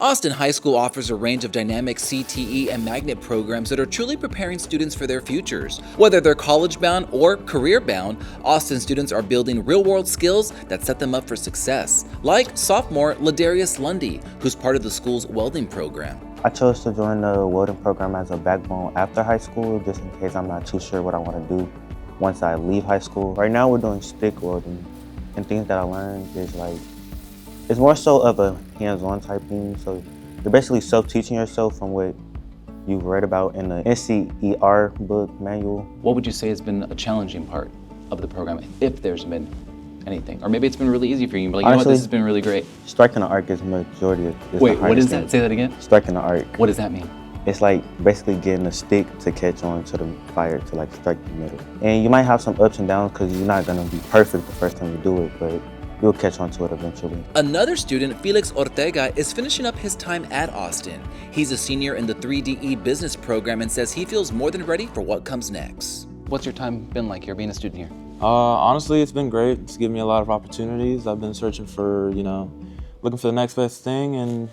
Austin High School offers a range of dynamic CTE and Magnet programs that are truly preparing students for their futures. Whether they're college-bound or career-bound, Austin students are building real-world skills that set them up for success, like sophomore LaDarius, who's part of the school's welding program. I chose to join the welding program as a backbone after high school, just in case I'm not too sure what I want to do once I leave high school. Right now we're doing stick welding, and things that I learned is it's more so of a hands-on type thing. So you're basically self-teaching yourself from what you've read about in the NCER book manual. What would you say has been a challenging part of the program, if there's been anything? Or maybe it's been really easy for you, but honestly, you know what, this has been really great. Striking the arc is majority of Wait, what is that? Say that again? Striking the arc. What does that mean? It's like basically getting a stick to catch on to the fire to like strike the middle. And you might have some ups and downs because you're not gonna be perfect the first time you do it, but you'll catch on to it eventually. Another student, Felix is finishing up his time at Austin. He's a senior in the 3DE business program and says he feels more than ready for what comes next. What's your time been like here, being a student here? Honestly, it's been great. It's given me a lot of opportunities. I've been searching for, looking for the next best thing, and,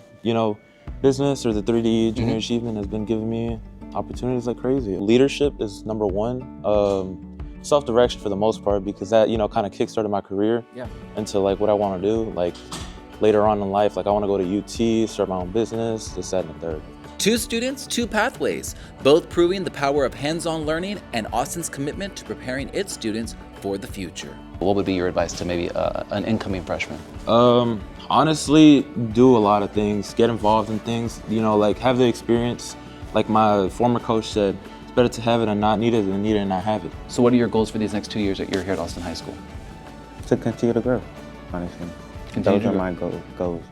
business or the 3D junior achievement has been giving me opportunities like crazy. Leadership is number one. Self-direction for the most part, because that, kind of kickstarted my career into like what I want to do. Like later on in life, like I want to go to UT, start my own business, this, that, and the third. 2 students, 2 pathways, both proving the power of hands-on learning and Austin's commitment to preparing its students for the future. What would be your advice to maybe an incoming freshman? Honestly, do a lot of things, get involved in things, like have the experience. Like my former coach said, it's better to have it and not need it than need it and not have it. So what are your goals for these next 2 years that you're here at Austin High School? To continue to grow, honestly. Continue Those to are grow. my goals.